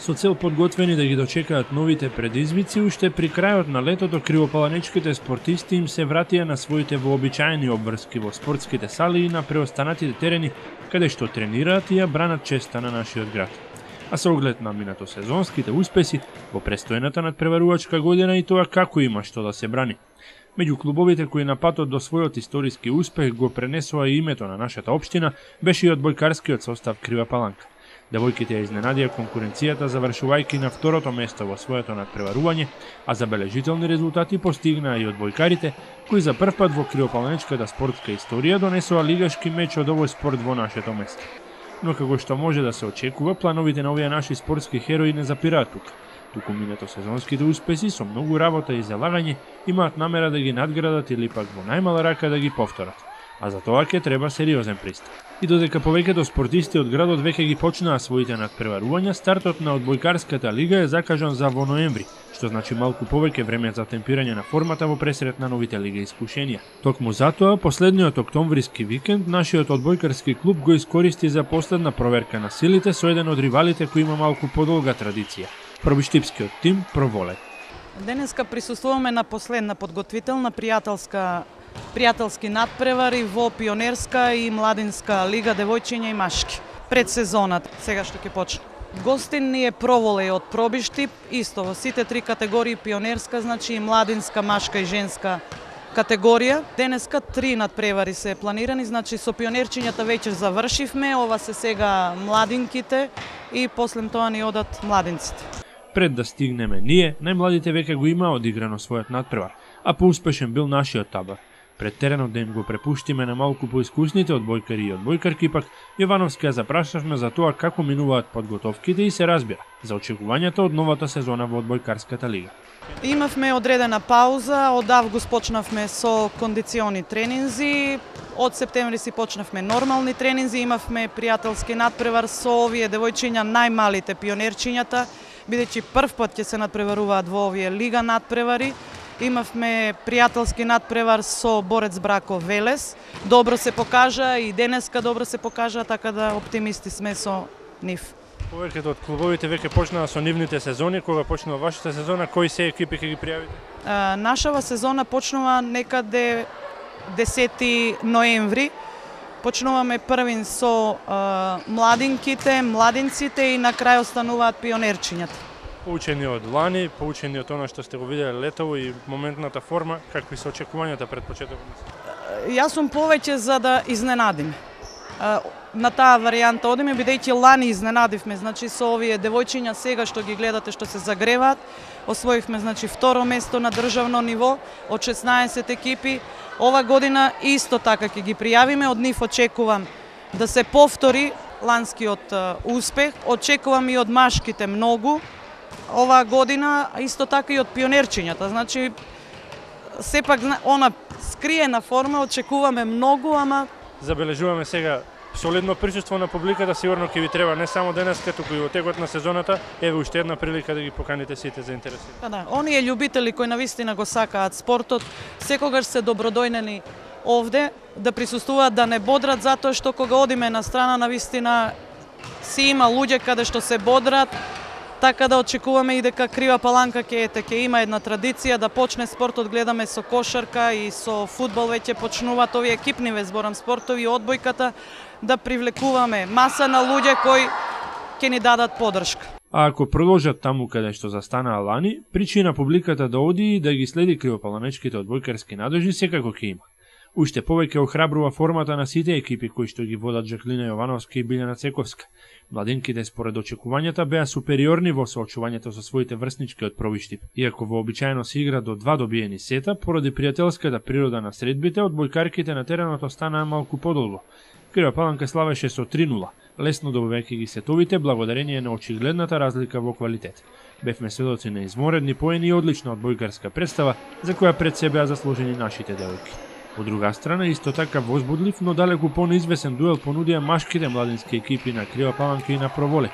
Со цел подготвени да ги дочекаат новите предизвици, уште при крајот на летото кривопаланечките спортисти им се вратија на своите вообичаени обврски во спортските сали и на преостанатите терени, каде што тренираат и ја бранат честа на нашиот град. А со оглед на минатосезонските успеси во престојната надпреварувачка година и тоа како има што да се брани. Меѓу клубовите кои на патот до својот историски успех го пренесоа и името на нашата општина беше и одбојкарскиот состав Крива Паланка. Девојките ја изненадија конкуренцијата завршувајќи на второто место во своето надпреварување, а забележителни резултати постигнаа и одбојкарите, кои за прв пат во кривопаланечката спортска историја донесоа лигашки меч од овој спорт во нашето место. Но како што може да се очекува, плановите на овие наши спортски херои не запираат тука. Туку минатосезонските успеси со многу работа и залагање имаат намера да ги надградат или пак во најмала рака да ги повторат. А за тоа ќе треба сериозен пристап. И додека повеќето спортисти од градот веќе ги почнаа своите надпреварувања, стартот на одбојкарската лига е закажан за во ноември, што значи малку повеќе време за темпирање на формата во пресрет на новите лига искушенија. Токму затоа, последниот октомвриски викенд, нашиот одбојкарски клуб го искористи за последна проверка на силите со еден од ривалите кој има малку подолга традиција. Пробиштипскиот тим Проволе. Денеска присуствуваме на последна подготвителна пријателски надпревари во пионерска и младинска лига девојчиња и машки. Пред сезоната, сега што ќе почне. Гостин ни е Проволе од Пробиштип, исто во сите три категории пионерска, значи и младинска, машка и женска категорија. Денеска 3 надпревари се планирани, значи со пионерчињата веќе завршивме, ова се сега младинките и после тоа ни одат младинците. Пред да стигнеме ние, најмладите веќе го имаа одиграно својот надпревар, а поуспешен бил нашиот табор. Пред теренот да им го препуштиме на малку поискусните одбојкари и одбојкарки, пак Јовановски ја запрашавме за тоа како минуваат подготовките и се разбира за очекувањата од новата сезона во одбојкарската лига. Имавме одредена пауза, од август почнавме со кондициони тренинзи, од септември си почнавме нормални тренинзи, имавме пријателски надпревар со овие девојчиња, најмалите пионерчињата, бидејќи прв пат ќе се надпреваруваат во овие лига надпревари. Имавме пријателски надпревар со Борец Брако Велес. Добро се покажа и денеска добро се покажа, така да оптимисти сме со нив. Повеќето од клубовите веќе почнаа со нивните сезони. Кога почнува вашата сезона, кои се екипи ќе ги пријавите? Нашава сезона почнува некаде 10 ноември. Почнуваме првин со младинките, младинците и на крај остануваат пионерчињата. Поучени од лани, поучени од она што сте го виделе летово и моментната форма, какви се очекувањата пред почетокот на сезоната? Јас сум повеќе за да изненадим. На таа варијанта одиме, бидејќи лани изненадивме, значи со овие девојчиња сега што ги гледате што се загреваат, освоивме значи второ место на државно ниво од 16 екипи. Ова година исто така ќе ги пријавиме, од нив очекувам да се повтори ланскиот успех, очекувам и од машките многу. Оваа година исто така и од пионерчињата, значи сепак она скриена форма очекуваме многу, ама забележуваме сега солидно присуство на публиката, сигурно ќе ви треба не само денеска, туку и во текот на сезоната. Еве уште една прилика да ги поканите сите заинтересирани. Да, оние љубители кои навистина го сакаат спортот, секогаш се добродојнени овде да присуствуваат, да не бодрат, затоа што кога одиме на страна навистина си има луѓе каде што се бодрат. Така да очекуваме и дека Крива Паланка ќе има една традиција да почне спортот, гледаме со кошарка и со фудбал веќе почнуваат овие екипни зборам спортови, одбојката, да привлекуваме маса на луѓе кои ќе ни дадат подршка. А ако продолжат таму каде што застанаа лани, причина публиката да оди и да ги следи кривопаланечките одбојкарски надежи секако ќе има. Уште повеќе охрабрува формата на сите екипи кои што ги водат Жаклина Јовановска и Билјана Цековска. Младинките според очекувањата беа супериорни во соочувањето со своите врснички од Пробиштип. Иако вообичаено се игра до 2 добиени сета, поради пријателската природа на средбите, одбојкарките на теренот останаа малку подолго. Крива Паланка славеше со 3:0, лесно добивајќи ги сетовите благодарение на очигледната разлика во квалитет. Бевме сведоци на изморедни поени и одлична одбојкарска представа, за која пред се беа заслужени нашите девојки. Од друга страна, исто така возбудлив, но далеку понеизвесен дуел понудија машките младински екипи на Крива Паланка и на Проволе.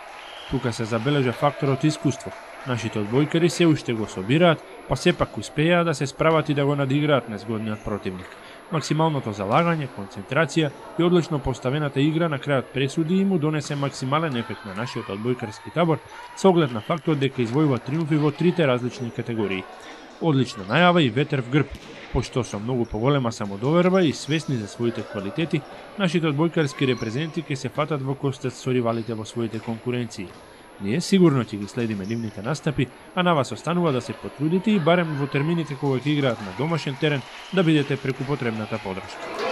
Тука се забележа факторот искуство. Нашите одбојкари се уште го собираат, па сепак успеаа да се справат и да го надиграат незгодниот противник. Максималното залагање, концентрација и одлично поставената игра на крајот пресуди и му донесе максимален ефект на нашиот одбојкарски табор со оглед на фактот дека извојува триумфи во трите различни категории. Одлична најава и ветер в грб, пошто со многу поголема самодоверба и свесни за своите квалитети, нашите одбојкарски репрезенти ќе се фатат во костец со ривалите во своите конкуренции. Ние сигурно ќе ги следиме нивните настапи, а на вас останува да се потрудите и барем во термините кога ќе играат на домашен терен да бидете преку потребната подршка.